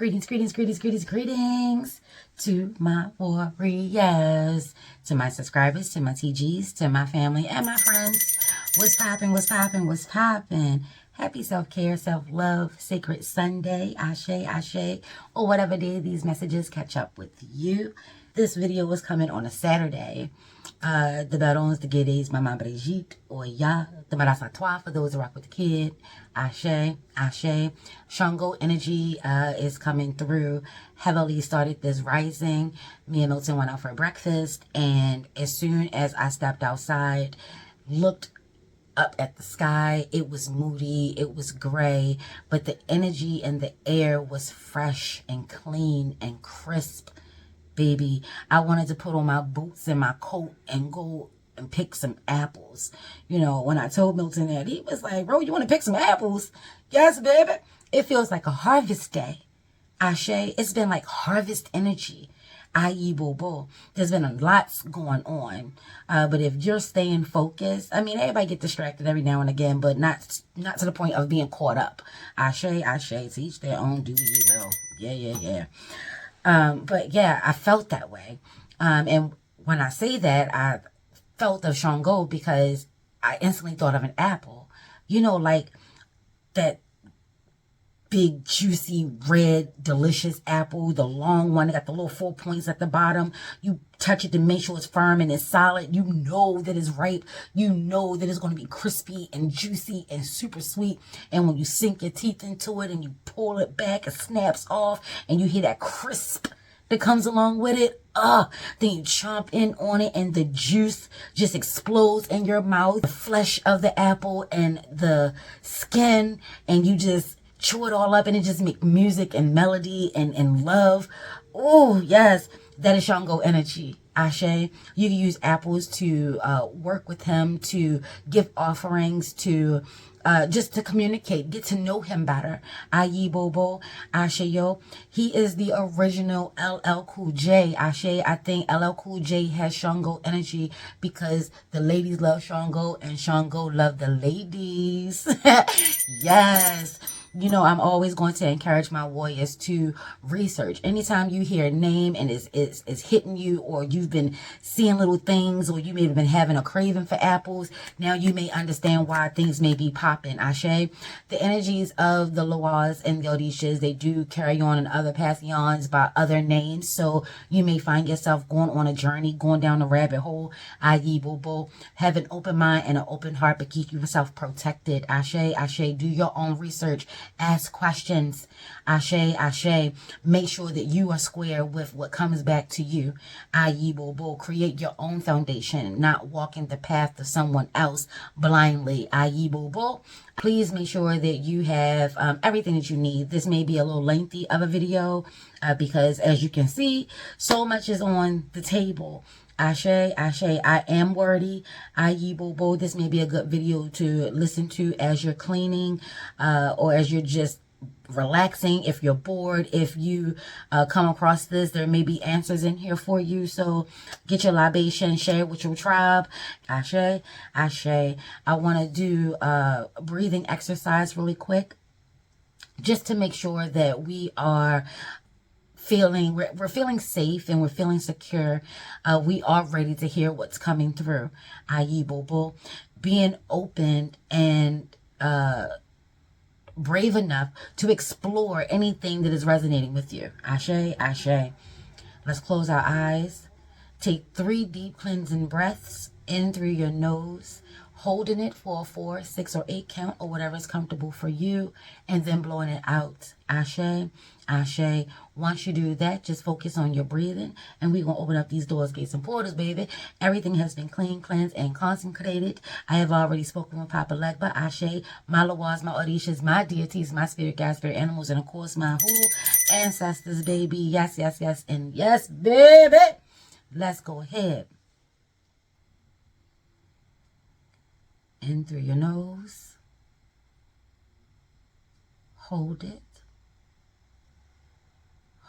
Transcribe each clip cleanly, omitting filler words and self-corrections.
Greetings, greetings, greetings, greetings, greetings to my warriors, to my subscribers, to my TGs, to my family and my friends. What's poppin', what's poppin', what's poppin'? Happy self-care, self-love, sacred Sunday, ashe, ashe, or whatever day these messages catch up with you. This video was coming on a Saturday. The Barons, the Guédés, Maman Brigitte, Oya, the Marasatois, for those who rock with the kid. Ashe, Ashe. Shango energy is coming through. Heavily started this rising. Me and Milton went out for breakfast, and as soon as I stepped outside, looked up at the sky, it was moody, it was gray, but the energy in the air was fresh and clean and crisp. Baby, I wanted to put on my boots and my coat and go and pick some apples. You know, when I told Milton that, he was like, bro, you want to pick some apples? Yes, baby. It feels like a harvest day. Ashe, it's been like harvest energy. Ayi Bobo. There's been a lot going on. But if you're staying focused, I mean, everybody get distracted every now and again, but not to the point of being caught up. Ashe, Ashe, to each their own, do ye will. Yeah. But yeah, I felt that way. And when I say that, I felt of Shango because I instantly thought of an apple. You know, like that big, juicy, red, delicious apple, the long one that got the little 4 points at the bottom. You touch it to make sure it's firm and it's solid. You know that it's ripe. You know that it's going to be crispy and juicy and super sweet. And when you sink your teeth into it and you pull it back, it snaps off and you hear that crisp that comes along with it. Then you chomp in on it and the juice just explodes in your mouth. The flesh of the apple and the skin, and you just chew it all up and it just make music and melody and love. Oh, yes. That is Shango energy. Ashe. You can use apples to work with him, to give offerings, to just to communicate, get to know him better. Ayi Bobo, Ashe yo. He is the original LL Cool J. Ashe. I think LL Cool J has Shango energy because the ladies love Shango and Shango love the ladies. Yes. You know, I'm always going to encourage my warriors to research. Anytime you hear a name and it's hitting you, or you've been seeing little things, or you may have been having a craving for apples, now you may understand why things may be popping. Ashe. The energies of the Loas and the Orishas, they do carry on in other pantheons by other names. So you may find yourself going on a journey, going down a rabbit hole. Ayi Bobo. Have an open mind and an open heart, but keep yourself protected. Ashe, Ashe. Do your own research. Ask questions. Ashe, Ashe. Make sure that you are square with what comes back to you. Ayi Bobo. Create your own foundation, not walking the path of someone else blindly. Ayi Bobo. Please make sure that you have everything that you need. This may be a little lengthy of a video because, as you can see, so much is on the table. Ashe, Ashe, I am wordy. Ayi Bobo. This may be a good video to listen to as you're cleaning or as you're just relaxing. If you're bored, if you come across this, there may be answers in here for you. So get your libation, share it with your tribe. Ashe, Ashe. I want to do a breathing exercise really quick just to make sure that we are we're feeling safe and we're feeling secure. We are ready to hear what's coming through. Ayi Bobo. Being open and brave enough to explore anything that is resonating with you. Ashe, Ashe. Let's close our eyes. Take 3 deep cleansing breaths in through your nose, holding it for a 4, 6, or 8 count, or whatever is comfortable for you, and then blowing it out. Ashe, Ashe. Once you do that, just focus on your breathing, and we're going to open up these doors, gates, and portals, baby. Everything has been clean, cleansed, and consecrated. I have already spoken with Papa Legba. Ashe. My Lawas, my Orishas, my deities, my spirit guides, spirit animals, and of course, my ancestors, baby. Yes, yes, yes, and yes, baby. Let's go ahead. In through your nose. Hold it.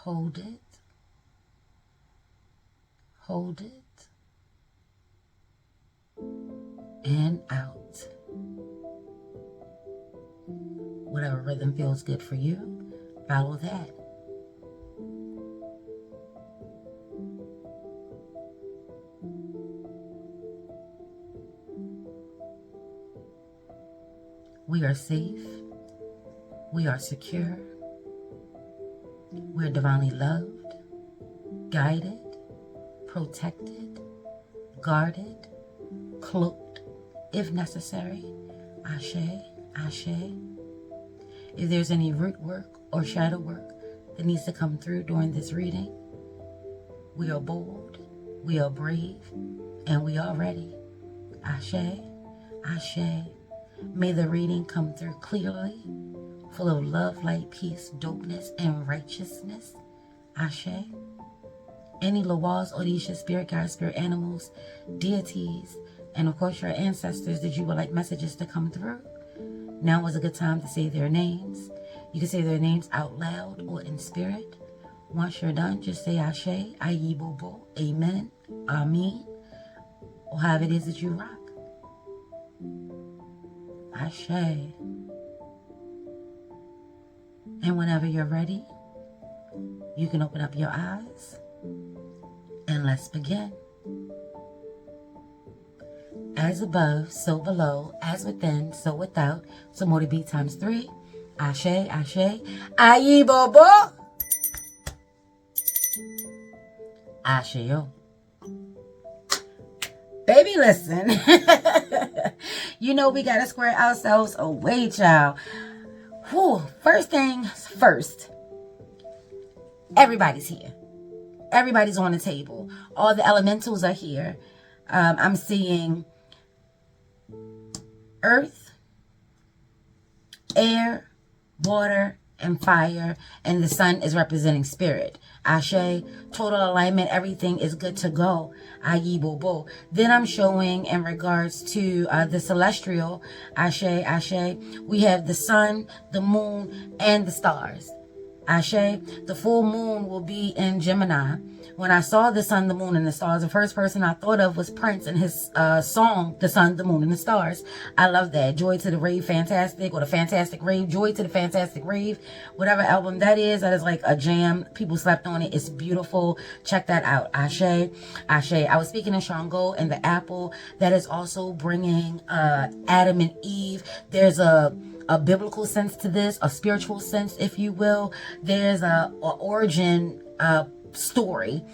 Hold it. Hold it. And out. Whatever rhythm feels good for you, follow that. We are safe. We are secure. We're divinely loved, guided, protected, guarded, cloaked, if necessary. Ashe, ashe. If there's any root work or shadow work that needs to come through during this reading, we are bold, we are brave, and we are ready. Ashe, ashe. May the reading come through clearly, full of love, light, peace, dopeness, and righteousness. Ashe. Any Lawals, Odisha, spirit guides, spirit animals, deities, and of course your ancestors that you would like messages to come through. Now is a good time to say their names. You can say their names out loud or in spirit. Once you're done, just say Ashe, Ayi Bobo, Amen, Amen, or however it is that you rock. Ashe. And whenever you're ready, you can open up your eyes and let's begin. As above, so below, as within, so without. So more to be times 3. Ashe, ashe, ayi bobo. Ashe yo. Baby, listen. You know we gotta square ourselves away, child. Whew. First things first. Everybody's here. Everybody's on the table. All the elementals are here. I'm seeing earth, air, water, and fire, and the sun is representing spirit. Ashe, total alignment, everything is good to go. Ayi bobo. Then I'm showing in regards to the celestial, Ashe, ashe, we have the sun, the moon, and the stars. Ashe, the full moon will be in Gemini. When I saw the sun, the moon, and the stars, the first person I thought of was Prince and his song, The Sun, the Moon, and the Stars. I love that. Joy to the Rave Fantastic, or the Fantastic Rave. Joy to the Fantastic Rave. Whatever album that is like a jam. People slept on it. It's beautiful. Check that out. Ashe, ashe. I was speaking of Shango and the apple. That is also bringing Adam and Eve. There's a biblical sense to this, a spiritual sense, if you will. There's a origin story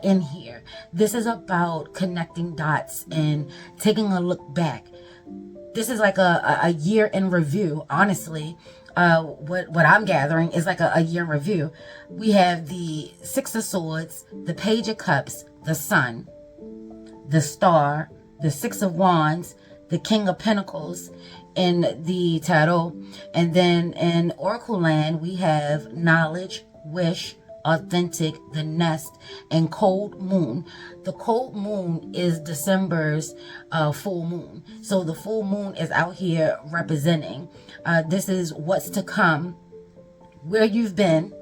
in here. This is about connecting dots and taking a look back. This is like a year in review, honestly. What I'm gathering is like a year in review. We have the Six of Swords, the Page of Cups, the Sun, the Star, the Six of Wands, the King of Pentacles in the Tarot. And then in Oracle Land, we have Knowledge, Wish, Authentic, the Nest, and Cold Moon. The Cold Moon is December's full moon. So the full moon is out here representing. This is what's to come, where you've been,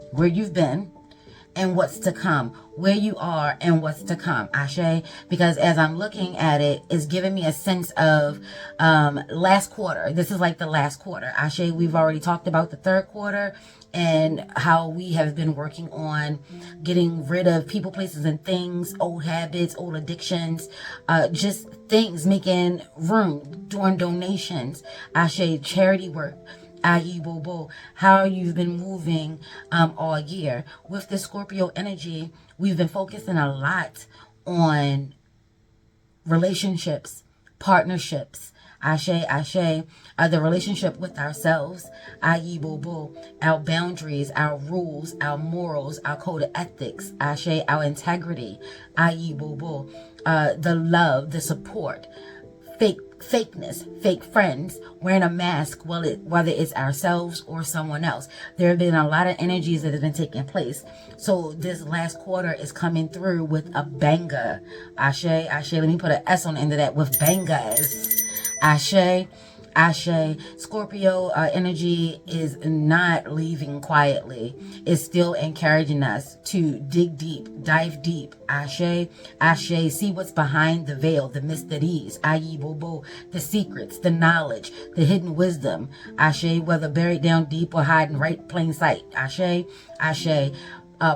and what's to come, where you are and what's to come. Ashe, because as I'm looking at it, it's giving me a sense of last quarter. This is like the last quarter. Ashe, we've already talked about the third quarter and how we have been working on getting rid of people, places, and things, old habits, old addictions, just things, making room, doing donations. Ashe, charity work. Ayi Bobo, how you've been moving all year. With the Scorpio energy, we've been focusing a lot on relationships, partnerships. Ashe, ashe, the relationship with ourselves. Ayi Bobo, our boundaries, our rules, our morals, our code of ethics. Ashe, our integrity. Ayi Bobo, the love, the support. Fakeness, fake friends, wearing a mask, whether it's ourselves or someone else. There have been a lot of energies that have been taking place. So this last quarter is coming through with a banger. Ashe, ashe. Let me put an S on the end of that, with bangers. Ashe, ashe. Scorpio energy is not leaving quietly. It's still encouraging us to dig deep, dive deep. Ashe, ashe. See what's behind the veil, the mysteries. Ayi Bobo, the secrets, the knowledge, the hidden wisdom. Ashe, whether buried down deep or hiding right plain sight. Ashe, ashe.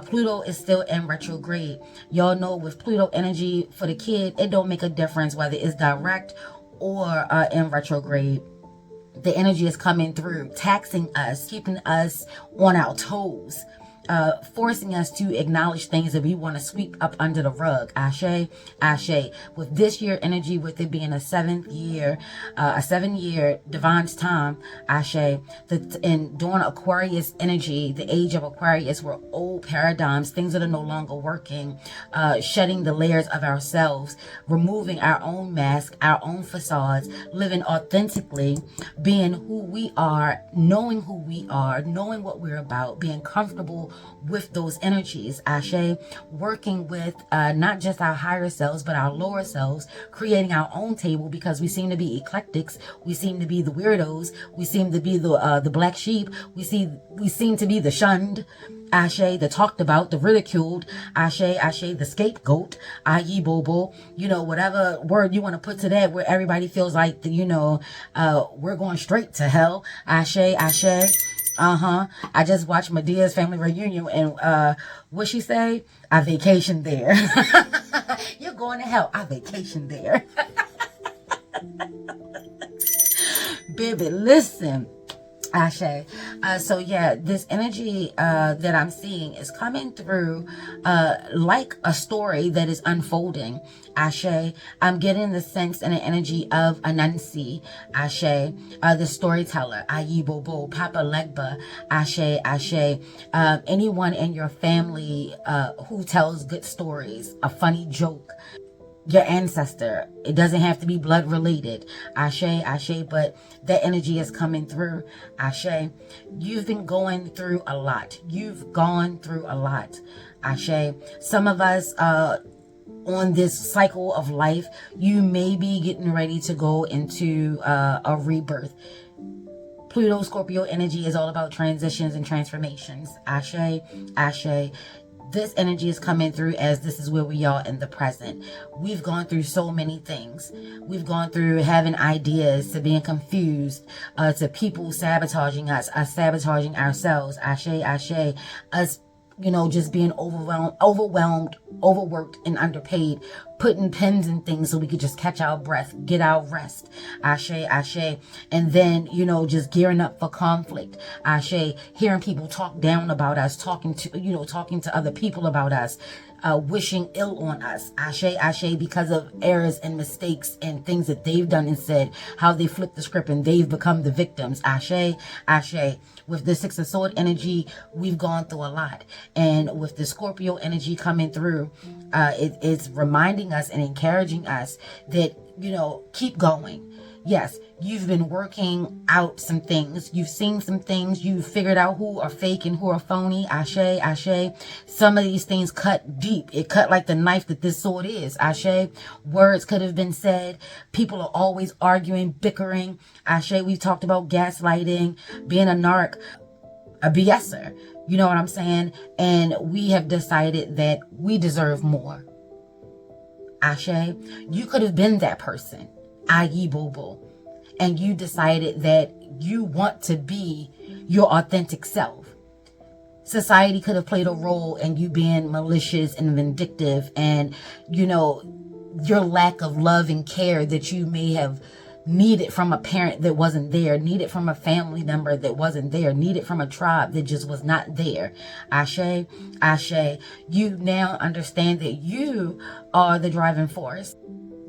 Pluto is still in retrograde. Y'all know with Pluto energy for the kid, it don't make a difference whether it's direct or in retrograde. The energy is coming through, taxing us, keeping us on our toes, forcing us to acknowledge things that we want to sweep up under the rug. Ashe, ashe. With this year energy, with it being a 7-year divine time, ashe. And during Aquarius energy, the age of Aquarius, where old paradigms, things that are no longer working, shedding the layers of ourselves, removing our own mask, our own facades, living authentically, being who we are, knowing who we are, knowing what we're about, being comfortable with those energies, ashe, working with not just our higher selves but our lower selves, creating our own table, because we seem to be eclectics, we seem to be the weirdos, we seem to be the black sheep, we seem to be the shunned, ashe, the talked about, the ridiculed, ashe, ashe, the scapegoat, i.e. bobo, whatever word you want to put to that, where everybody feels like we're going straight to hell, ashe, ashe. I just watched Medea's family reunion, and what she say? I vacationed there. You're going to hell. I vacationed there. Baby, listen. Ashe. So yeah, this energy that I'm seeing is coming through like a story that is unfolding. Ashe. I'm getting the sense and the energy of Loom&Sea. Ashe. The storyteller. i.e. Bobo, Papa Legba. Ashe. Ashe. Anyone in your family who tells good stories, a funny joke, your ancestor. It doesn't have to be blood related. Ashe, ashe, but that energy is coming through. Ashe. You've been going through a lot. You've gone through a lot. Ashe. Some of us on this cycle of life, you may be getting ready to go into a rebirth. Pluto Scorpio energy is all about transitions and transformations. Ashe, ashe. This energy is coming through as this is where we are in the present. We've gone through so many things. We've gone through having ideas, to being confused, to people sabotaging us sabotaging ourselves. Ashe, ashe. Us, just being overwhelmed, overworked, and underpaid, putting pins in things so we could just catch our breath, get our rest. Ashe, ashe. And then, just gearing up for conflict. Ashe, hearing people talk down about us, talking to other people about us, wishing ill on us. Ashe, ashe, because of errors and mistakes and things that they've done and said, how they flipped the script and they've become the victims. Ashe, ashe. With the Six of Sword energy, we've gone through a lot. And with the Scorpio energy coming through, it's reminding us and encouraging us that, keep going. Yes, you've been working out some things. You've seen some things. You've figured out who are fake and who are phony. Ashe, ashe. Some of these things cut deep. It cut like the knife that this sword is. Ashe. Words could have been said. People are always arguing, bickering. Ashe. We've talked about gaslighting, being a narc, a BSer. You know what I'm saying? And we have decided that we deserve more. Ashe. You could have been that person, i.e. Bobo, and you decided that you want to be your authentic self. Society could have played a role in you being malicious and vindictive, and your lack of love and care that you may have needed from a parent that wasn't there, needed from a family member that wasn't there, needed from a tribe that just was not there. Ashe, ashe. You now understand that you are the driving force.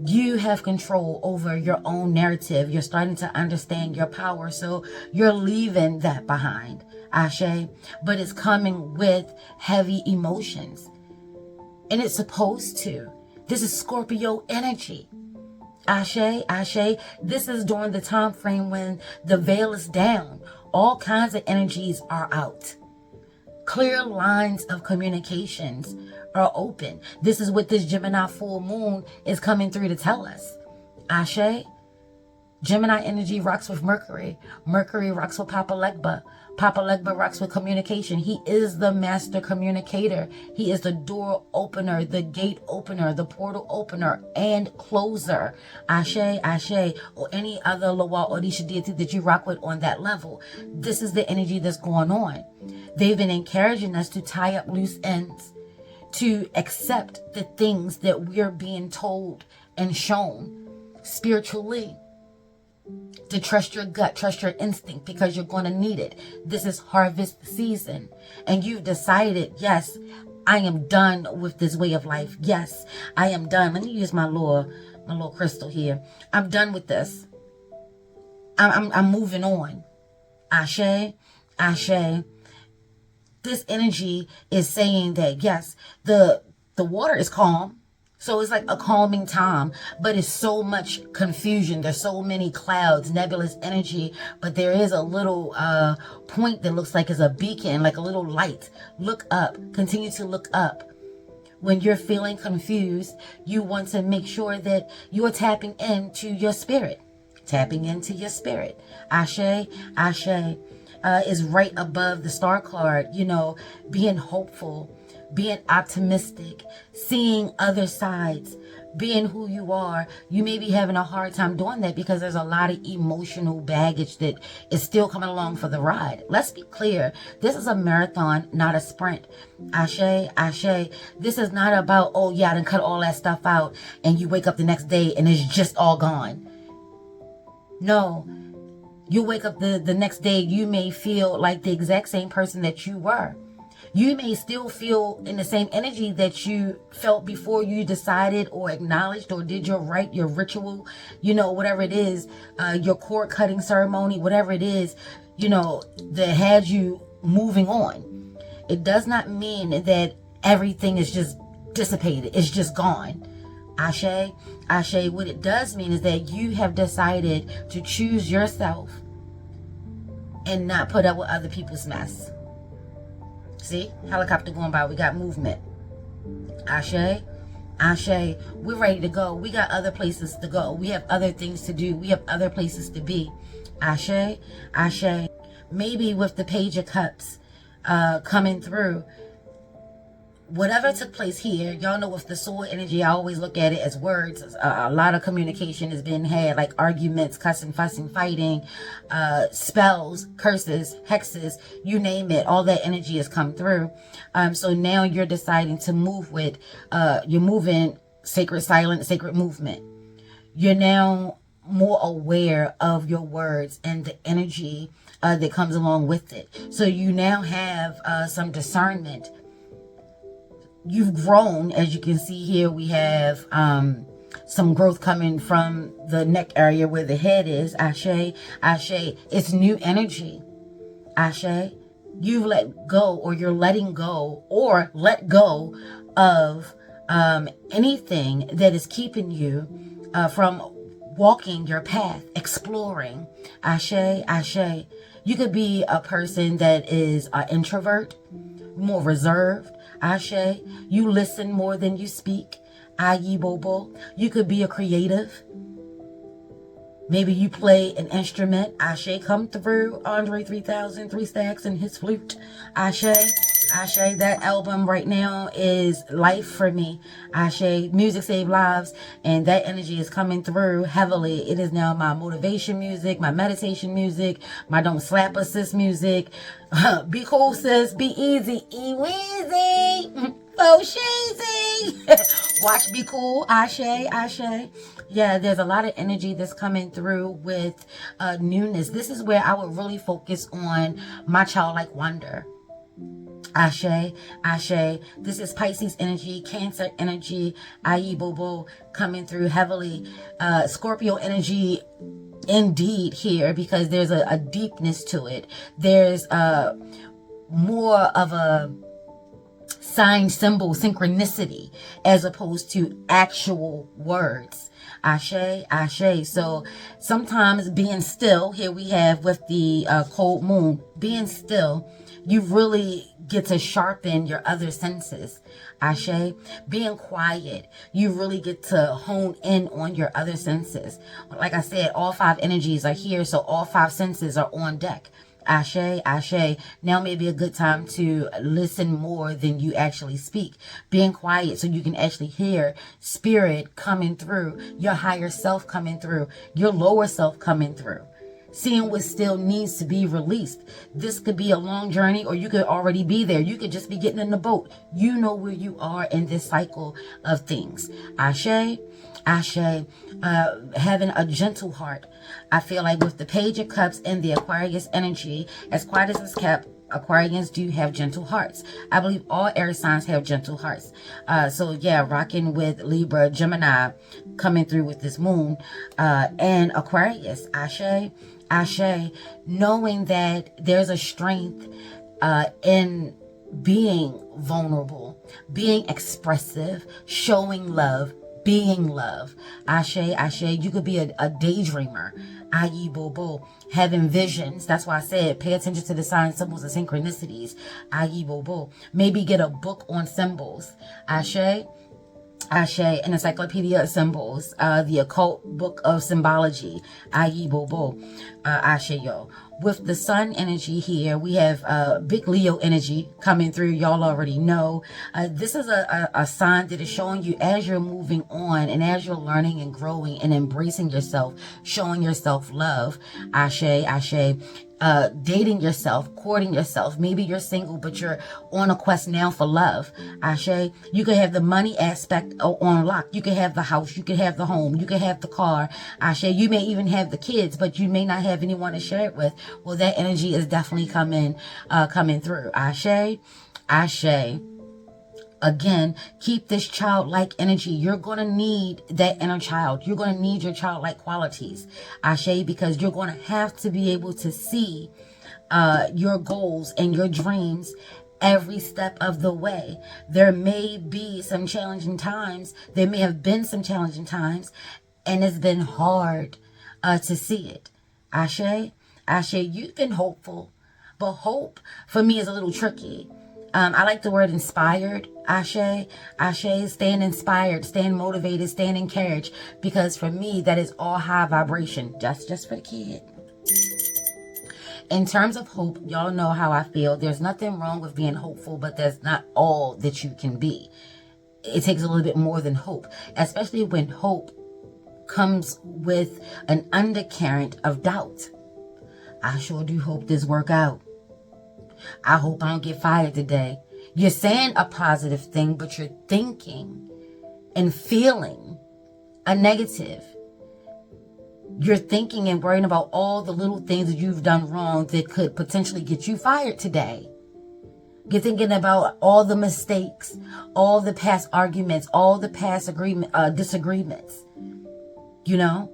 You have control over your own narrative. You're starting to understand your power. So you're leaving that behind. Ashe. But it's coming with heavy emotions. And it's supposed to. This is Scorpio energy. Ashe, ashe. This is during the time frame when the veil is down. All kinds of energies are out. Clear lines of communications are open. This is what this Gemini full moon is coming through to tell us. Ashe. Gemini energy rocks with Mercury. Mercury rocks with Papa Legba. Papa Legba rocks with communication. He is the master communicator. He is the door opener, the gate opener, the portal opener, and closer. Ashe, ashe, or any other Loa Odisha deity that you rock with on that level. This is the energy that's going on. They've been encouraging us to tie up loose ends, to accept the things that we're being told and shown spiritually. to trust your gut, trust your instinct, because you're going to need it. This is harvest season, and you've decided, yes, I am done with this way of life. Yes, I am done. Let me use my little crystal here. I'm done with this. I'm moving on. Ashe, Ashe. This energy is saying that, yes, the water is calm. So it's like a calming time, but it's so much confusion. There's so many clouds, nebulous energy, but there is a little point that looks like it's a beacon, like a little light. Look up. Continue to look up. When you're feeling confused, you want to make sure that you are tapping into your spirit. Tapping into your spirit. Ashe, Ashe is right above the star card, you know, being hopeful, being optimistic, seeing other sides, being who you are. You may be having a hard time doing that because there's a lot of emotional baggage that is still coming along for the ride. Let's be clear. This is a marathon, not a sprint. Ashe, Ashe. This is not about, oh yeah, I done cut all that stuff out, and you wake up the next day and it's just all gone. No. You wake up the next day, you may feel like the exact same person that you were. You may still feel in the same energy that you felt before you decided or acknowledged or did your rite, your ritual, you know, whatever it is, your cord cutting ceremony, whatever it is, you know, that had you moving on. It does not mean that everything is just dissipated. It's just gone. Ashe, Ashe, what it does mean is that you have decided to choose yourself and not put up with other people's mess. See, helicopter going by. We got movement. Ashe, Ashe, we're ready to go. We got other places to go. We have other things to do. We have other places to be. Ashe, Ashe. Maybe with the Page of Cups coming through, whatever took place here, y'all know with the sword energy, I always look at it as words. A lot of communication has been had, like arguments, cussing, fussing, fighting, spells, curses, hexes, you name it. All that energy has come through. So now you're deciding to move with, you're moving sacred silence, sacred movement. You're now more aware of your words and the energy that comes along with it. So you now have some discernment. You've grown, as you can see here. We have some growth coming from the neck area where the head is. Ashe, Ashe. It's new energy. Ashe. You've let go, or you're letting go, or let go of anything that is keeping you from walking your path, exploring. Ashe, Ashe. You could be a person that is an introvert, more reserved. Ashe, you listen more than you speak. Ayi Bobo. You could be a creative. Maybe you play an instrument. Ashe, come through. Andre 3000, 3 stacks and his flute. Ashe, Ashe. That album right now is life for me. Ashe, music save lives, and that energy is coming through heavily. It is now my motivation music, my meditation music, my don't slap a sis music. Be cool, sis. Be easy. E-weezy. Oh, sheezy. Watch Be Cool. Ashe, Ashe. Yeah, there's a lot of energy that's coming through with newness. This is where I would really focus on my childlike wonder. Ashe, Ashe. This is Pisces energy, Cancer energy, Ayi Bobo coming through heavily. Scorpio energy indeed here, because there's a deepness to it. There's more of a sign, symbol, synchronicity, as opposed to actual words. Ashe, Ashe. So sometimes being still, here we have with the cold moon, being still, you really get to sharpen your other senses. Ashe, being quiet, you really get to hone in on your other senses. Like I said, all 5 energies are here, so all 5 senses are on deck. Ashe, Ashe. Now may be a good time to listen more than you actually speak. Being quiet so you can actually hear spirit coming through, your higher self coming through, your lower self coming through. Seeing what still needs to be released. This could be a long journey, or you could already be there. You could just be getting in the boat. You know where you are in this cycle of things. Ashe, Ashe, having a gentle heart. I feel like with the Page of Cups and the Aquarius energy, as quiet as it's kept, Aquarians do have gentle hearts. I believe all air signs have gentle hearts. So yeah, rocking with Libra, Gemini, coming through with this moon, and Aquarius. Ashe, Ashe, knowing that there's a strength in being vulnerable, being expressive, showing love, being love. Ashe, Ashe, you could be a daydreamer. Ayi Bobo, having visions. That's why I said pay attention to the signs, symbols, and synchronicities. Ayi Bobo. Maybe get a book on symbols. Ashe, Ashe, an encyclopedia of symbols, the occult book of symbology. Ayi Bobo. Ashe yo. With the sun energy here, we have big Leo energy coming through. Y'all already know. This is a sign that is showing you as you're moving on and as you're learning and growing and embracing yourself, showing yourself love. Ashe, Ashe. Dating yourself, courting yourself. Maybe you're single, but you're on a quest now for love. Ashe, you could have the money aspect on lock. You could have the house. You could have the home. You could have the car. Ashe, you may even have the kids, but you may not have anyone to share it with. Well, that energy is definitely coming through. Ashe, Ashe. Again, keep this childlike energy. You're going to need that inner child. You're going to need your childlike qualities. Ashe, because you're going to have to be able to see your goals and your dreams every step of the way. There may be some challenging times. There may have been some challenging times, and it's been hard to see it. Ashe, Ashe, you've been hopeful, but hope for me is a little tricky. I like the word inspired. Ashe, Ashe, staying inspired, staying motivated, staying encouraged. Because for me, that is all high vibration. Just for the kid. In terms of hope, y'all know how I feel. There's nothing wrong with being hopeful, but that's not all that you can be. It takes a little bit more than hope. Especially when hope comes with an undercurrent of doubt. I sure do hope this work out. I hope I don't get fired today. You're saying a positive thing, but you're thinking and feeling a negative. You're thinking and worrying about all the little things that you've done wrong that could potentially get you fired today. You're thinking about all the mistakes, all the past arguments, all the past disagreements. You know?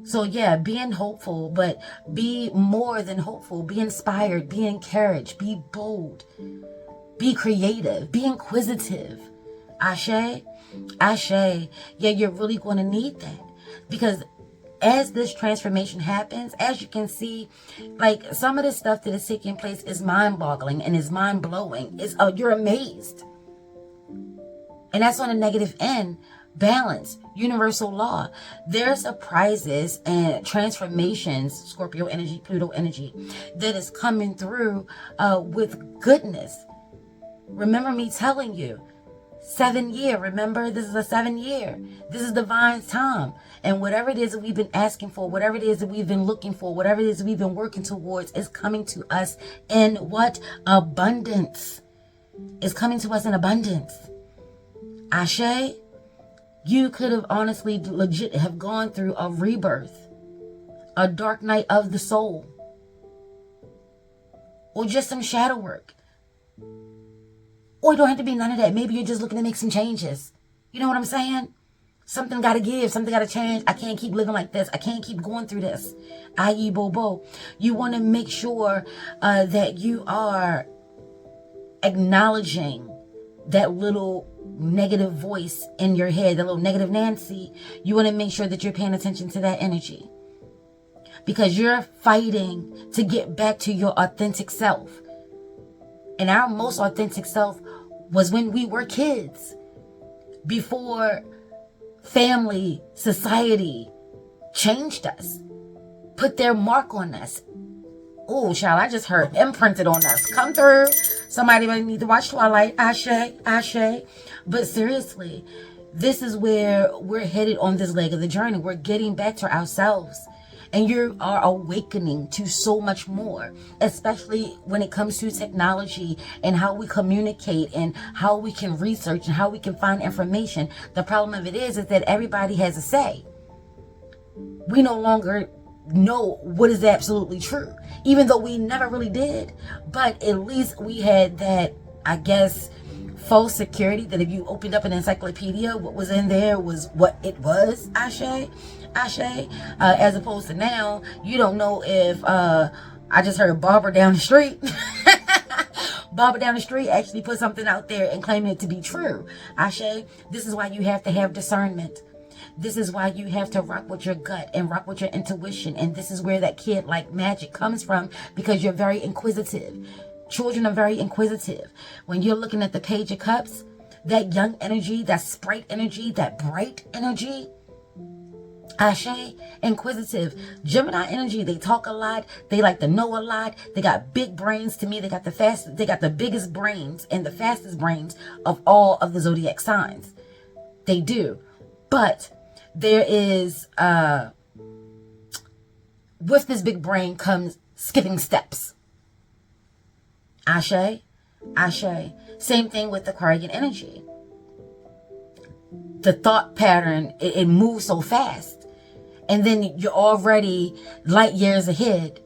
So yeah, being hopeful, but be more than hopeful. Be inspired, be encouraged, be bold, be creative, be inquisitive. Ashe, Ashe. Yeah, you're really going to need that. Because as this transformation happens, as you can see, like some of the stuff that is taking place is mind-boggling and is mind-blowing. You're amazed. And that's on a negative end. Balance, universal law. There are surprises and transformations, Scorpio energy, Pluto energy, that is coming through with goodness. Remember me telling you, 7 year, remember this is a 7 year. This is divine time. And whatever it is that we've been asking for, whatever it is that we've been looking for, whatever it is that we've been working towards is coming to us in what? Abundance. It's coming to us in abundance. Ashe. You could have honestly, legit have gone through a rebirth, a dark night of the soul, or just some shadow work. Or it don't have to be none of that. Maybe you're just looking to make some changes. You know what I'm saying? Something got to give. Something got to change. I can't keep living like this. I can't keep going through this. Ayi Bobo. You want to make sure that you are acknowledging that little negative voice in your head, the little negative Nancy. You want to make sure that you're paying attention to that energy, because you're fighting to get back to your authentic self. And our most authentic self was when we were kids, before family, society changed us, put their mark on us. Oh, child, I just heard imprinted on us. Come through. Somebody might need to watch Twilight. Ashe, Ashe. But seriously, this is where we're headed on this leg of the journey. We're getting back to ourselves. And you are awakening to so much more, especially when it comes to technology and how we communicate and how we can research and how we can find information. The problem of it is that everybody has a say. We no longer know what is absolutely true, even though we never really did. But at least we had that, I guess, false security that if you opened up an encyclopedia, what was in there was what it was. Ashe. As opposed to now, you don't know if I just heard Barbara down the street. Barbara down the street actually put something out there and claiming it to be true. Ashe. This is why you have to have discernment. This is why you have to rock with your gut and rock with your intuition. And this is where that kid like magic comes from, because you're very inquisitive. Children are very inquisitive. When you're looking at the Page of Cups, that young energy, that sprite energy, that bright energy, Ashe, inquisitive. Gemini energy, they talk a lot. They like to know a lot. They got big brains. To me, they got the biggest brains and the fastest brains of all of the zodiac signs. They do. But there is, with this big brain comes skipping steps. Ashe. Same thing with Aquarian energy. The thought pattern, it moves so fast. And then you're already light years ahead.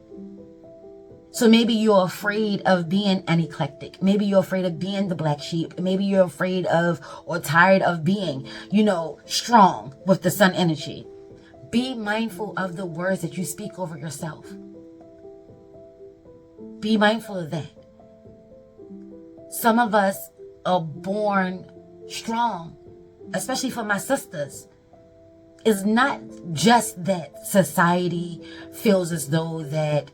So maybe you're afraid of being an eclectic. Maybe you're afraid of being the black sheep. Maybe you're afraid of or tired of being, strong with the sun energy. Be mindful of the words that you speak over yourself. Be mindful of that. Some of us are born strong, especially for my sisters. It's not just that society feels as though that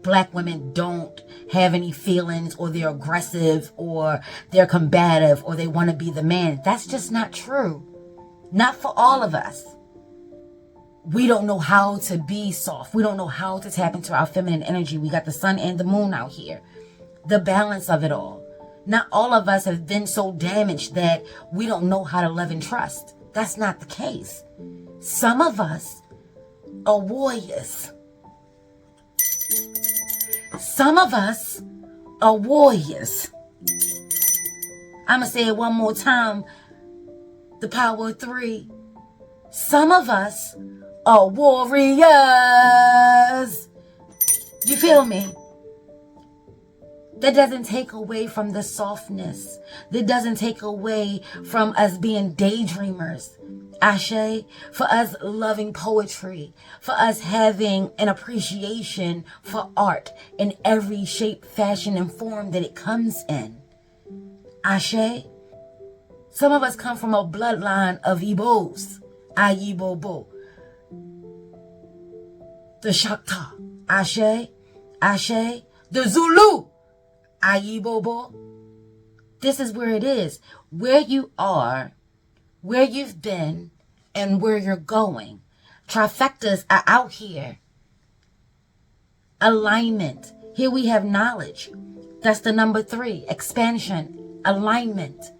black women don't have any feelings, or they're aggressive, or they're combative, or they want to be the man. That's just not true. Not for all of us. We don't know how to be soft. We don't know how to tap into our feminine energy. We got the sun and the moon out here. The balance of it all. Not all of us have been so damaged that we don't know how to love and trust. That's not the case. Some of us are warriors. Some of us are warriors. I'm going to say it one more time. The power of 3. Some of us are warriors. You feel me? That doesn't take away from the softness. That doesn't take away from us being daydreamers. Ashe, for us loving poetry, for us having an appreciation for art in every shape, fashion, and form that it comes in. Ashe. Some of us come from a bloodline of Igbos. Ayibobo. The Shakta. Ashe. The Zulu. Ayibobo. This is where it is. Where you are, where you've been, and where you're going. Trifectas are out here. Alignment. Here we have knowledge. That's the number 3. Expansion. Alignment.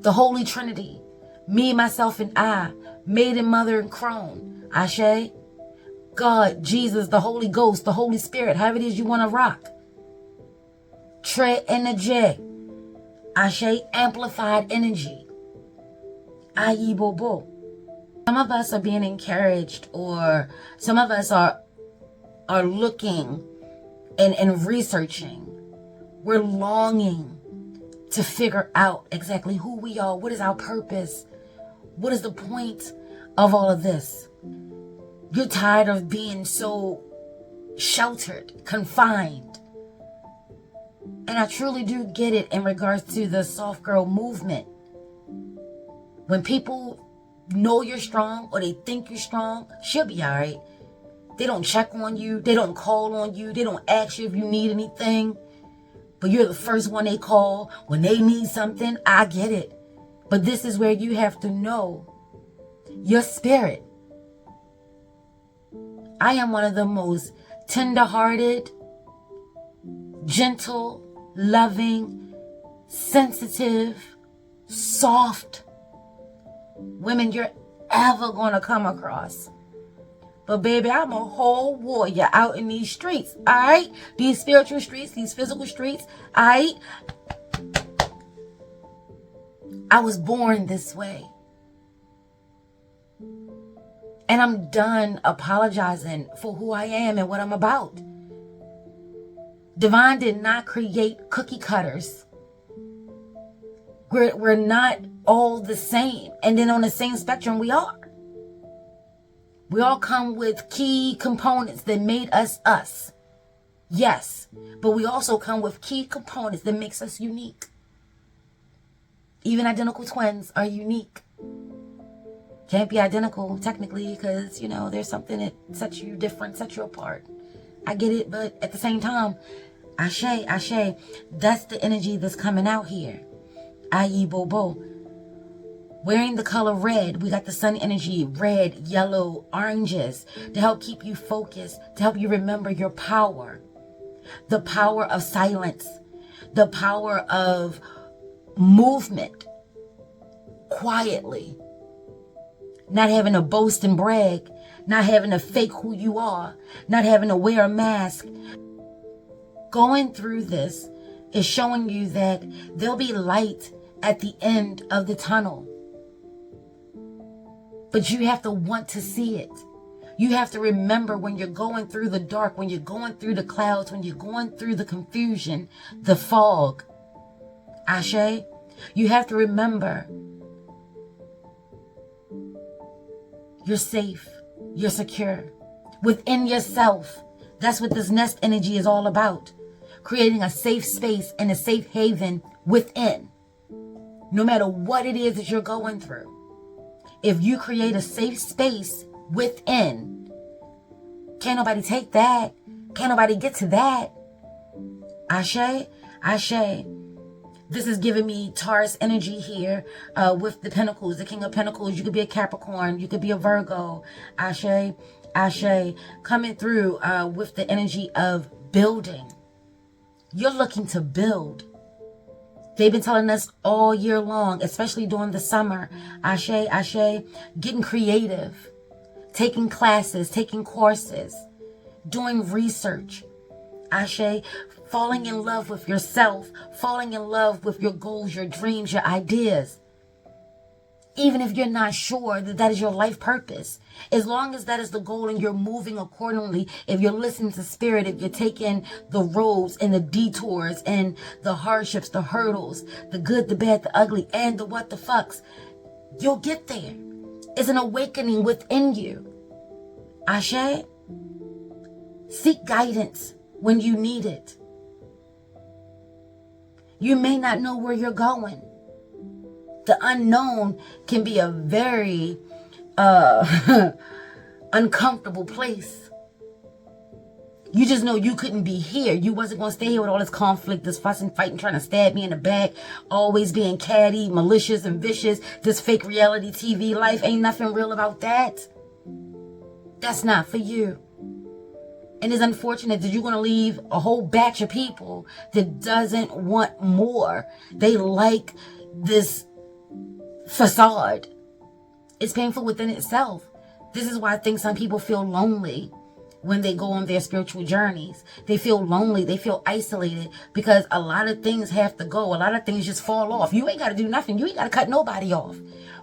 The Holy Trinity. Me, myself, and I. Maiden, Mother, and Crone. Ashe. God, Jesus, the Holy Ghost, the Holy Spirit. However it is you want to rock. Tread energy. Ashe, amplified energy. Ayibobo. Some of us are being encouraged, or some of us are looking and researching. We're longing to figure out exactly who we are. What is our purpose? What is the point of all of this? You're tired of being so sheltered, confined. And I truly do get it in regards to the soft girl movement. When people know you're strong, or they think you're strong, she'll be all right. They don't check on you. They don't call on you. They don't ask you if you need anything. But you're the first one they call when they need something. I get it. But this is where you have to know your spirit. I am one of the most tender-hearted, gentle, loving, sensitive, soft women you're ever going to come across. But baby, I'm a whole warrior out in these streets, all right? These spiritual streets, these physical streets, all right? I was born this way. And I'm done apologizing for who I am and what I'm about. Divine did not create cookie cutters. We're not all the same. And then on the same spectrum, we are. We all come with key components that made us us. Yes. But we also come with key components that makes us unique. Even identical twins are unique. Can't be identical technically because, you know, there's something that sets you different, sets you apart. I get it, but at the same time, Ashe, that's the energy that's coming out here. I.e. Bobo. Wearing the color red, we got the sun energy, red, yellow, oranges, to help keep you focused, to help you remember your power. The power of silence, the power of movement, quietly. Not having to boast and brag, not having to fake who you are, not having to wear a mask. Going through this is showing you that there'll be light at the end of the tunnel. But you have to want to see it. You have to remember when you're going through the dark, when you're going through the clouds, when you're going through the confusion, the fog. Ashe, you have to remember you're safe, you're secure within yourself. That's what this nest energy is all about. Creating a safe space and a safe haven within. No matter what it is that you're going through. If you create a safe space within, can't nobody take that. Can't nobody get to that. Ashe. This is giving me Taurus energy here with the Pentacles, the King of Pentacles. You could be a Capricorn. You could be a Virgo. Ashe. Coming through with the energy of building. You're looking to build. They've been telling us all year long, especially during the summer. Ashe. Getting creative. Taking classes, taking courses. Doing research. Ashe. Falling in love with yourself. Falling in love with your goals, your dreams, your ideas. Even if you're not sure that that is your life purpose. As long as that is the goal and you're moving accordingly, if you're listening to spirit, if you're taking the roads and the detours and the hardships, the hurdles, the good, the bad, the ugly, and the what the fucks, you'll get there. It's an awakening within you. Ashe? Seek guidance when you need it. You may not know where you're going. The unknown can be a very uncomfortable place. You just know you couldn't be here. You wasn't going to stay here with all this conflict, this fussing, fighting, trying to stab me in the back, always being catty, malicious, and vicious. This fake reality TV life, ain't nothing real about that. That's not for you. And it's unfortunate that you're going to leave a whole batch of people that doesn't want more. They like this facade. It's painful within itself. This is why I think some people feel lonely when they go on their spiritual journeys. They feel lonely. They feel isolated because a lot of things have to go. A lot of things just fall off. You ain't got to do nothing. You ain't got to cut nobody off.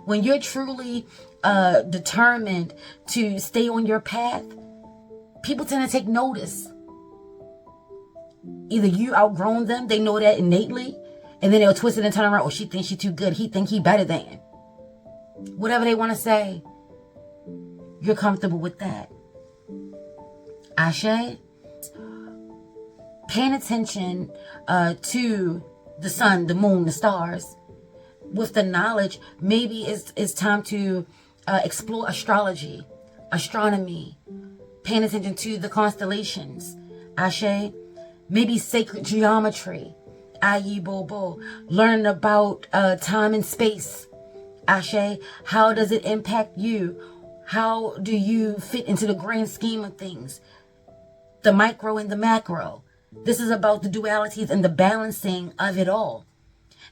When you're truly determined to stay on your path, people tend to take notice. Either you outgrown them, they know that innately, and then they'll twist it and turn around. Oh, she thinks she's too good. He think he better than. Whatever they want to say, you're comfortable with that. Ashe? Paying attention to the sun, the moon, the stars. With the knowledge, maybe it's time to explore astrology, astronomy, paying attention to the constellations. Ashe? Maybe sacred geometry. I.e. Bobo. Learning about time and space. Ashe? How does it impact you? How do you fit into the grand scheme of things? The micro and the macro. This is about the dualities and the balancing of it all.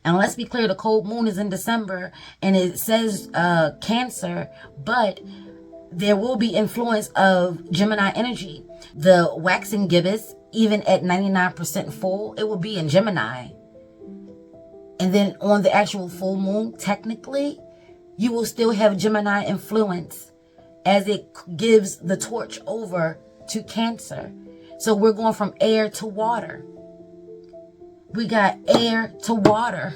And let's be clear, the cold moon is in December and it says Cancer, but there will be influence of Gemini energy. The waxing gibbous, even at 99% full, it will be in Gemini. And then on the actual full moon, technically, you will still have Gemini influence as it gives the torch over to Cancer. So we're going from air to water. We got air to water.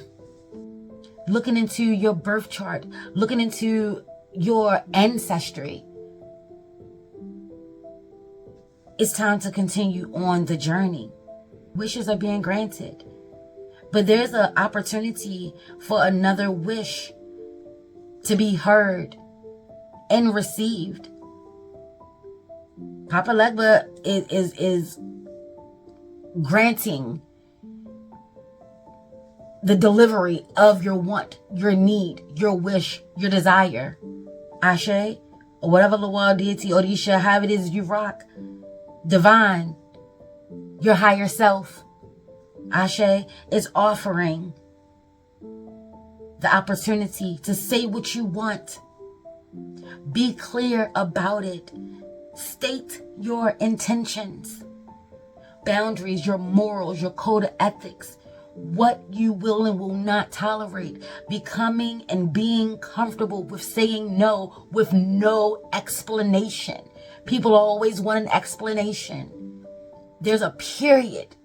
Looking into your birth chart, looking into your ancestry. It's time to continue on the journey. Wishes are being granted. But there's an opportunity for another wish to be heard and received. Papa Legba is granting the delivery of your want, your need, your wish, your desire. Ashe, or whatever Lawal deity, Odisha, however it is you rock. Divine, your higher self, Ashe, is offering the opportunity to say what you want. Be clear about it. State your intentions, boundaries, your morals, your code of ethics, what you will and will not tolerate. Becoming and being comfortable with saying no with no explanation. People always want an explanation. There's a period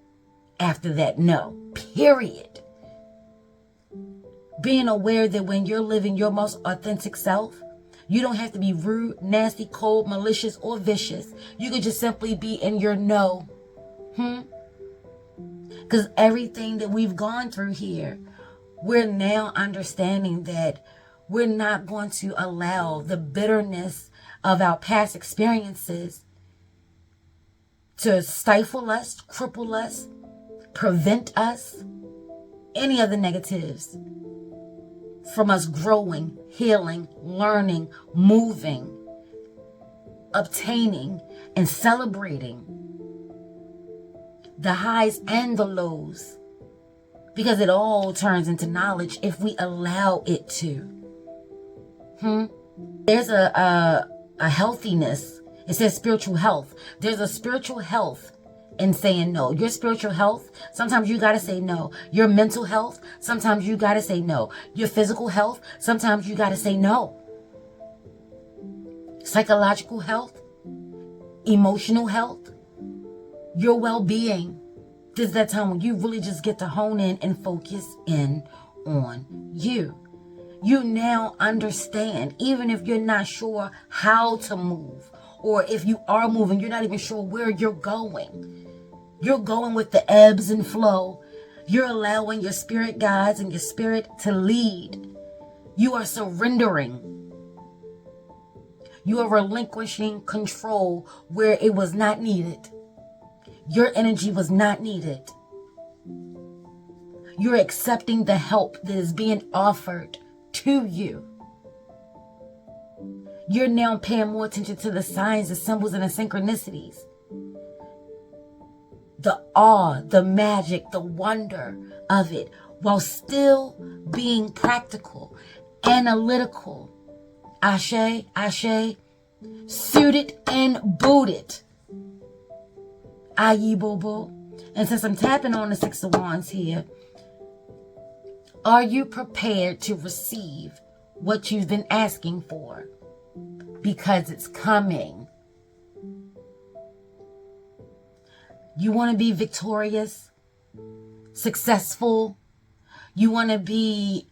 after that no. Period. Being aware that when you're living your most authentic self, you don't have to be rude, nasty, cold, malicious, or vicious. You could just simply be in your no. Because everything that we've gone through here, we're now understanding that we're not going to allow the bitterness of our past experiences to stifle us, cripple us, prevent us, any of the negatives from us growing, healing, learning, moving, obtaining, and celebrating the highs and the lows, because it all turns into knowledge if we allow it to. There's a healthiness. It says spiritual health. There's a spiritual health in saying no. Your spiritual health, sometimes you gotta say no. Your mental health, sometimes you gotta say no. Your physical health, sometimes you gotta say no. Psychological health, emotional health, your well-being. This is that time when you really just get to hone in and focus in on you. You now understand, even if you're not sure how to move, or if you are moving, you're not even sure where you're going. You're going with the ebbs and flow. You're allowing your spirit guides and your spirit to lead. You are surrendering. You are relinquishing control where it was not needed. Your energy was not needed. You're accepting the help that is being offered to you. You're now paying more attention to the signs, the symbols, and the synchronicities. The awe, the magic, the wonder of it, while still being practical, analytical. Ashe, ashe, suited and booted. Aye, boo-boo. And since I'm tapping on the Six of Wands here, are you prepared to receive what you've been asking for? Because it's coming. You want to be victorious, successful. You want to be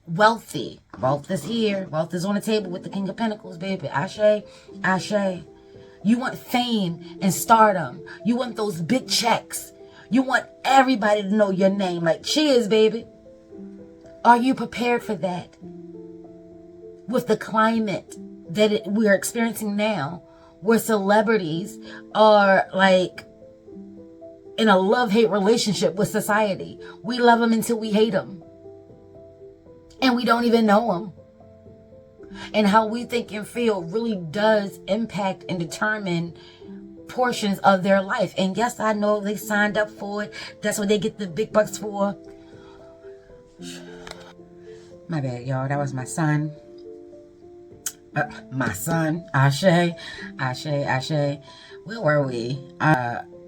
wealthy. Wealth is here. Wealth is on the table with the King of Pentacles, baby. Ashe, ashe. You want fame and stardom. You want those big checks. You want everybody to know your name. Like, cheers, baby. Are you prepared for that? With the climate that we're experiencing now, where celebrities are like in a love-hate relationship with society. We love them until we hate them. And we don't even know them. And how we think and feel really does impact and determine portions of their life. And yes, I know they signed up for it. That's what they get the big bucks for. My bad, y'all. That was my son. my son, Ashe, Ashe, Ashe. Where were we?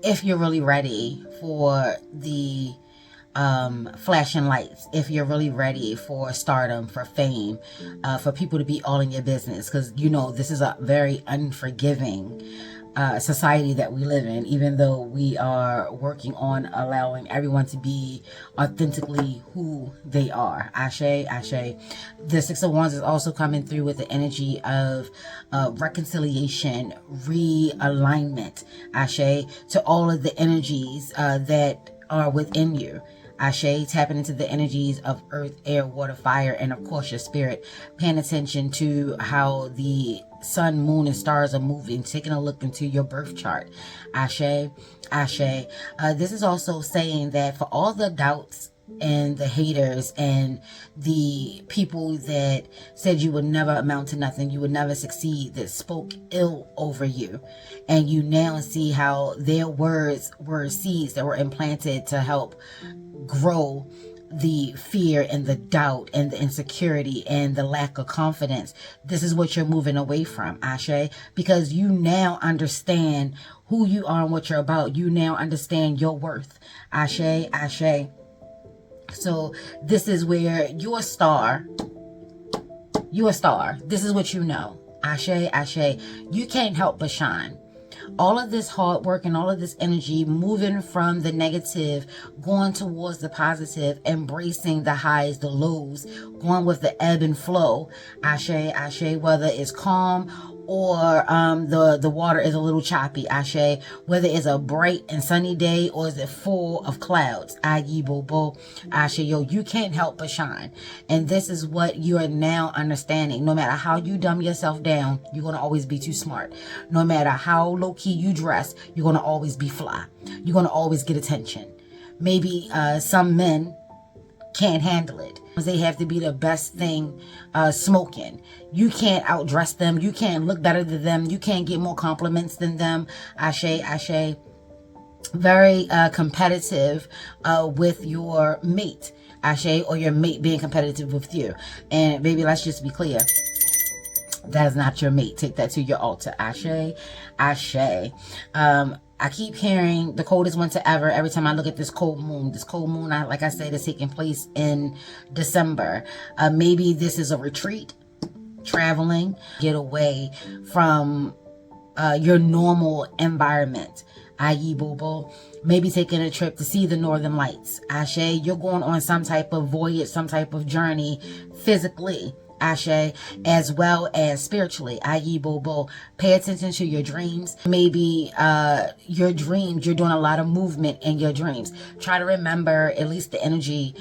If you're really ready for the flashing lights, if you're really ready for stardom, for fame, for people to be all in your business, because you know this is a very unforgiving society that we live in, even though we are working on allowing everyone to be authentically who they are. Ashe, Ashe. The Six of Wands is also coming through with the energy of reconciliation, realignment. Ashe, to all of the energies that are within you. Ashe, tapping into the energies of earth, air, water, fire, and of course your spirit. Paying attention to how the sun, moon, and stars are moving. Taking a look into your birth chart. Ashe, Ashe. This is also saying that for all the doubts and the haters and the people that said you would never amount to nothing, you would never succeed, that spoke ill over you, and you now see how their words were seeds that were implanted to help grow the fear and the doubt and the insecurity and the lack of confidence. This is what you're moving away from, Ashe, because you now understand who you are and what you're about. You now understand your worth. Ashe, Ashe. So this is where you're a star. This is what you know. Ashe, Ashe. You can't help but shine. All of this hard work and all of this energy, moving from the negative, going towards the positive, embracing the highs, the lows, going with the ebb and flow. Ashe, Ashe, whether it's calm or the water is a little choppy. Ashe, whether it's a bright and sunny day or is it full of clouds. Ayi bobo. Ashe, yo, you can't help but shine. And this is what you are now understanding. No matter how you dumb yourself down, you're going to always be too smart. No matter how low-key you dress, you're going to always be fly. You're going to always get attention. Maybe some men can't handle it. They have to be the best thing smoking. You can't outdress them. You can't look better than them. You can't get more compliments than them. Ashe, Ashe. Very competitive with your mate. Ashe, or your mate being competitive with you. And baby, let's just be clear. That is not your mate. Take that to your altar. Ashe, Ashe. I keep hearing the coldest winter ever every time I look at this cold moon. This cold moon, like I said, is taking place in December. Maybe this is a retreat, traveling, get away from your normal environment. Ayi bobo. Maybe taking a trip to see the northern lights. Ashe, you're going on some type of voyage, some type of journey physically. Ashe, as well as spiritually. Ayi bobo. Pay attention to your dreams. Maybe your dreams, you're doing a lot of movement in your dreams. Try to remember at least the energy,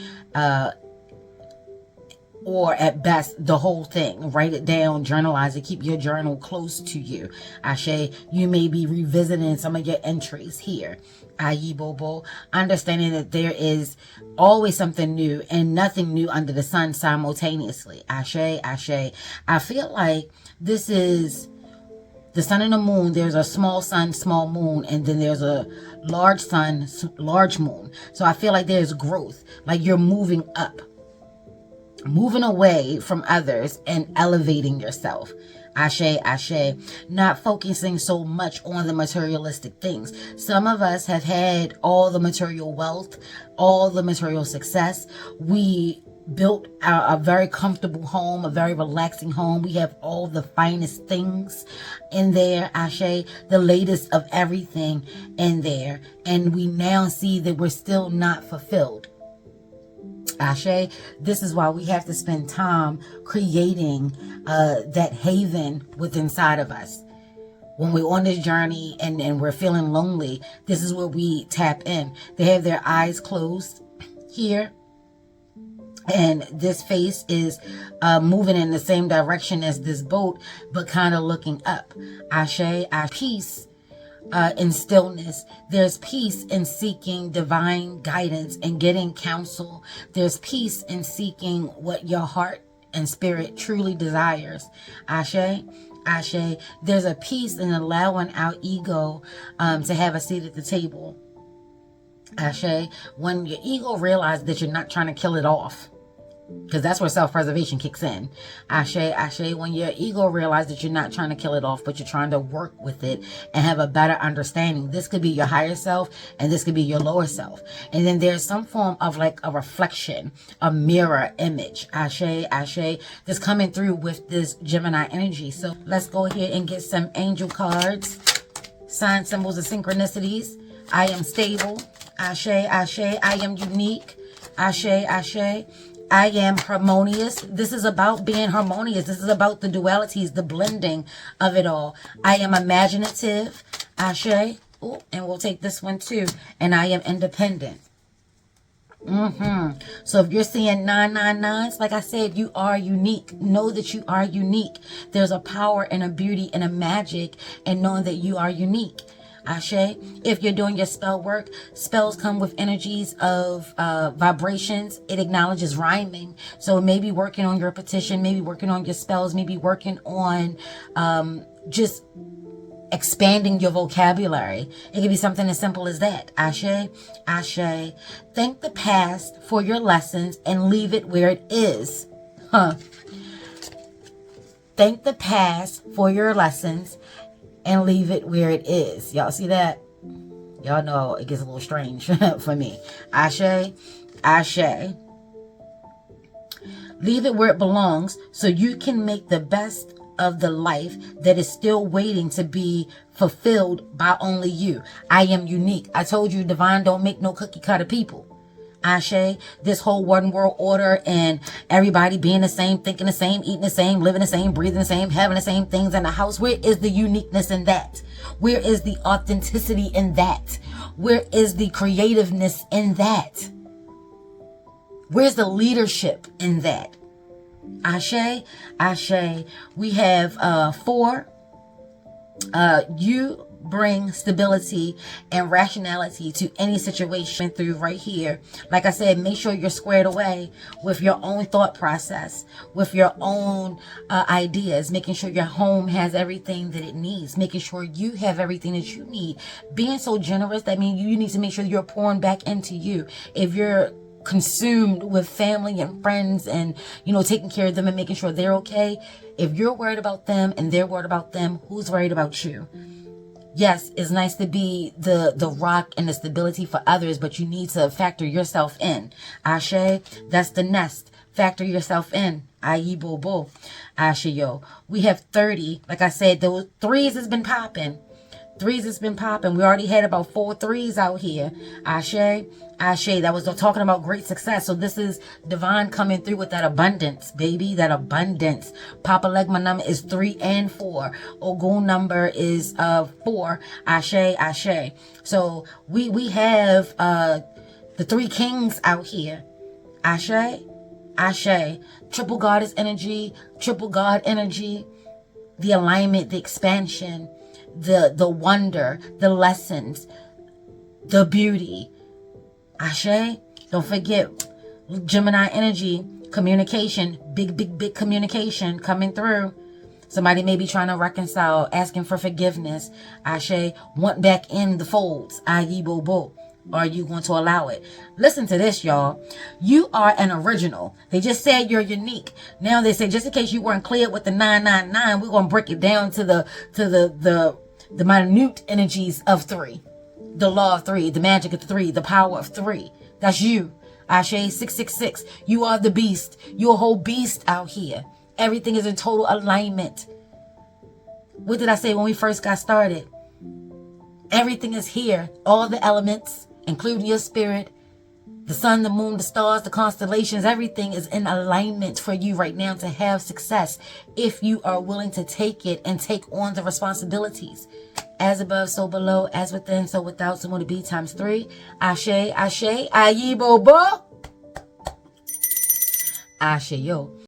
or at best the whole thing. Write it down, journalize it, keep your journal close to you. Ashe, you may be revisiting some of your entries here. Ayi bobo. Understanding that there is always something new and nothing new under the sun simultaneously. Ashe, Ashe. I feel like this is the sun and the moon. There's a small sun, small moon, and then there's a large sun, large moon. So I feel like there's growth, like you're moving up, moving away from others and elevating yourself. Ashe, Ashe. Not focusing so much on the materialistic things. Some of us have had all the material wealth, all the material success. We built a very comfortable home, a very relaxing home. We have all the finest things in there. Ashe, the latest of everything in there. And we now see that we're still not fulfilled. Ashe, this is why we have to spend time creating that haven within inside of us. When we're on this journey and we're feeling lonely, this is where we tap in. They have their eyes closed here. And this face is moving in the same direction as this boat, but kind of looking up. Ashe, peace. In stillness. There's peace in seeking divine guidance and getting counsel. There's peace in seeking what your heart and spirit truly desires. Ashe, Ashe. There's a peace in allowing our ego to have a seat at the table. Ashe, when your ego realizes that you're not trying to kill it off. Because that's where self-preservation kicks in. Ashe, when your ego realizes that you're not trying to kill it off, but you're trying to work with it and have a better understanding. This could be your higher self and this could be your lower self. And then there's some form of like a reflection, a mirror image. Ashe, that's coming through with this Gemini energy. So let's go ahead and get some angel cards, sign symbols and synchronicities. I am stable. Ashe, I am unique. Ashe. I am harmonious. This is about being harmonious. This is about the dualities, the blending of it all. I am imaginative. Ashe. Ooh, and we'll take this one too. And I am independent. So if you're seeing 999s, like I said, you are unique. Know that you are unique. There's a power and a beauty and a magic in knowing that you are unique. Ashe. If you're doing your spell work, spells come with energies of vibrations. It acknowledges rhyming. So maybe working on your petition, maybe working on your spells, maybe working on just expanding your vocabulary. It could be something as simple as that. Ashe. Thank the past for your lessons and leave it where it is. Thank the past for your lessons and leave it where it is. Y'all see that? Y'all know it gets a little strange for me. Ashe. Leave it where it belongs so you can make the best of the life that is still waiting to be fulfilled by only you. I am unique. I told you, divine don't make no cookie cutter people. Ashe, this whole one world order and everybody being the same, thinking the same, eating the same, living the same, breathing the same, having the same things in the house. Where is the uniqueness in that? Where is the authenticity in that? Where is the creativeness in that? Where's the leadership in that? Ashe. We have 4. You bring stability and rationality to any situation through right here. Like I said, make sure you're squared away with your own thought process, with your own ideas, making sure your home has everything that it needs, making sure you have everything that you need. Being so generous, that means you need to make sure you're pouring back into you. If you're consumed with family and friends and, taking care of them and making sure they're okay, if you're worried about them and they're worried about them, who's worried about you? Yes, it's nice to be the rock and the stability for others, but you need to factor yourself in. Ashe, that's the nest. Factor yourself in. Ayi bobo. Ashe yo. We have 30. Like I said, those 3s has been popping. 3s has been popping. We already had about 4 3s out here. Ashe. That was talking about great success. So this is divine coming through with that abundance, baby. That abundance. Papa Legma number is 3 and 4. Ogun number is 4. Ashe. So we have the 3 kings out here. Ashe. Triple goddess energy. Triple god energy. The alignment, the expansion, the wonder, the lessons, the beauty. Ashe. Don't forget Gemini energy, communication, big communication coming through. Somebody may be trying to reconcile, asking for forgiveness. Ashe. Want back in the folds. Ayi bobo. Are you going to allow it? Listen to this, y'all. You are an original. They just said you're unique. Now they say, just in case you weren't clear with the 999, we're going to break it down to the minute energies of 3. The law of 3, the magic of 3, the power of 3. That's you. Ashe. 666. You are the beast. You're a whole beast out here. Everything is in total alignment. What did I say when we first got started? Everything is here. All the elements, including your spirit, the sun, the moon, the stars, the constellations, everything is in alignment for you right now to have success if you are willing to take it and take on the responsibilities. As above, so below, as within, so without, so to be times 3. Ashe. Ayi bobo. Ashe yo.